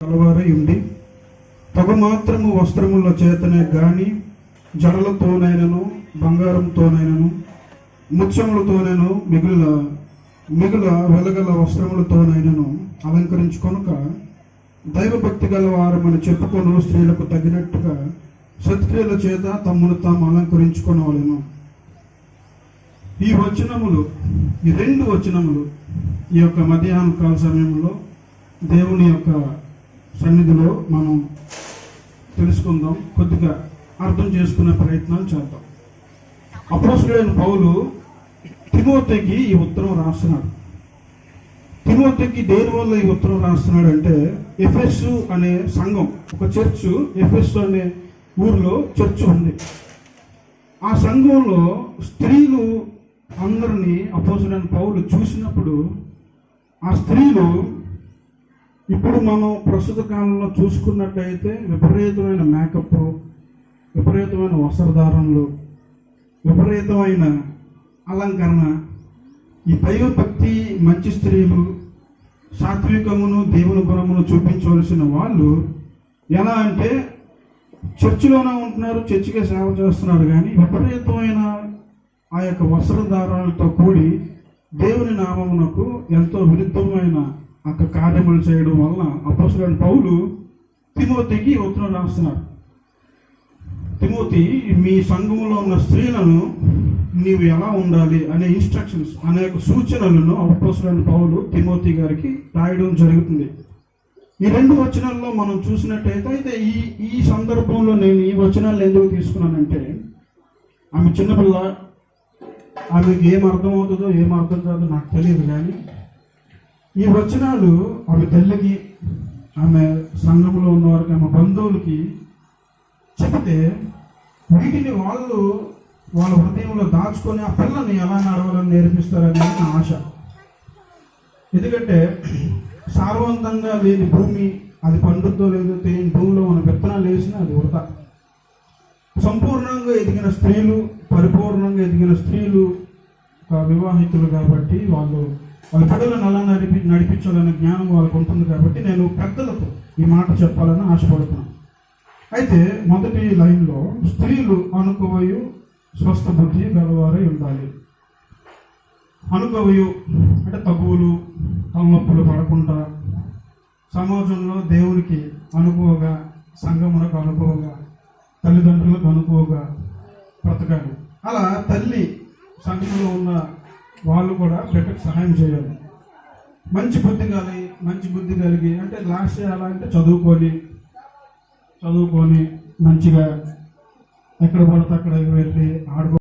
కలవారై ఉండి తగు మాత్రము వస్త్రముల చేతనే గాని జడలతోనైనను బంగారంతోనైనను ముత్యములతోనైనను మిగుల వెలగల వస్త్రములతోనైనను అలంకరించుకొనక దైవభక్తి గల వారమని చెప్పుకొను స్త్రీలకు తగినట్టుగా సత్క్రియల చేత తమ్మును తాము అలంకరించుకొనవలెను. ఈ రెండు వచనములు ఈ యొక్క మధ్యాహ్న కాల సమయంలో దేవుని యొక్క సన్నిధిలో మనం తెలుసుకుందాం, కొద్దిగా అర్థం చేసుకునే ప్రయత్నాలు చేద్దాం. అపోస్తలుడైన పౌలు తిమోతికి ఈ ఉత్తరం రాస్తున్నాడు. తిమోతికి దేని వల్ల ఈ ఉత్తరం రాస్తున్నాడు అంటే, ఎఫెసు అనే సంఘం, ఒక చర్చ్, ఎఫెసు అనే ఊరిలో చర్చ్ ఉంది. ఆ సంఘంలో స్త్రీలు అందరినీ అపోస్తలుడైన పౌలు చూసినప్పుడు ఆ స్త్రీలు ఇప్పుడు మనం ప్రస్తుత కాలంలో చూసుకున్నట్టయితే విపరీతమైన మేకప్, విపరీతమైన వస్త్రధారణలు, విపరీతమైన అలంకరణ, ఈ దైవభక్తి మంచి స్త్రీలు సాత్వికమును దేవుని గుణమును చూపించవలసిన వాళ్ళు ఎలా అంటే చర్చిలోనే ఉంటున్నారు, చర్చికే సేవ చేస్తున్నారు, కానీ విపరీతమైన ఆ యొక్క వస్త్రధారణలతో కూడి దేవుని నామమునకు ఎంతో విరుద్ధమైన కార్యములు చేయడం వలన అపోస్తలుడైన పౌలు తిమోతికి ఉత్తరం రాస్తున్నారు. తిమోతి, మీ సంఘంలో ఉన్న స్త్రీలను నీవు ఎలా ఉండాలి అనే ఇన్స్ట్రక్షన్స్, అనేక సూచనలను అపోస్తలుడైన పౌలు తిమోతి గారికి రాయడం జరుగుతుంది. ఈ రెండు వచనాల్లో మనం చూసినట్టయితే, అయితే ఈ సందర్భంలో నేను ఈ వచనాలు ఎందుకు తీసుకున్నానంటే, ఆమె చిన్నపిల్ల, ఆమెకి ఏం అర్థమవుతుందో ఏం అర్థం కాదో నాకు తెలియదు, కానీ ఈ వచనాలు ఆమె తల్లికి, ఆమె సంఘంలో ఉన్న వారికి, ఆమె బంధువులకి చెబితే వీటిని వాళ్ళ హృదయంలో దాచుకొని ఆ పిల్లని ఎలా నడవాలని నేర్పిస్తారని నా ఆశ. ఎందుకంటే సారవంతంగా లేని భూమి, అది పండుద్దో లేదో తెలియని భూమిలో మన విత్తనాలు వేసినా అది వృధా. సంపూర్ణంగా ఎదిగిన స్త్రీలు, పరిపూర్ణంగా ఎదిగిన స్త్రీలు వివాహితులు కాబట్టి వాళ్ళ బిడ్డలను అలా నడిపించాలనే జ్ఞానం వాళ్ళకు ఉంటుంది. కాబట్టి నేను పెద్దలకు ఈ మాట చెప్పాలని ఆశపడుతున్నాను. అయితే మొదటి లైన్లో స్త్రీలు అనుకోవయు స్వస్థ బుద్ధి గలవారై ఉండాలి. అనుకోవయు అంటే తగువులు, తలనొప్పులు పడకుండా సమాజంలో దేవునికి అనుకోగా, సంఘమునకు అనుకోగా, తల్లిదండ్రులకు అనుకోగా బ్రతకాలి. అలా తల్లి సంఘంలో ఉన్న వాళ్ళు కూడా బిడ్డకు సహాయం చేయాలి. మంచి బుద్ధి కలిగి అంటే లాస్ట్ చేయాలా అంటే చదువుకొని మంచిగా ఎక్కడ పడితే అక్కడ వెళ్ళి ఆడుకో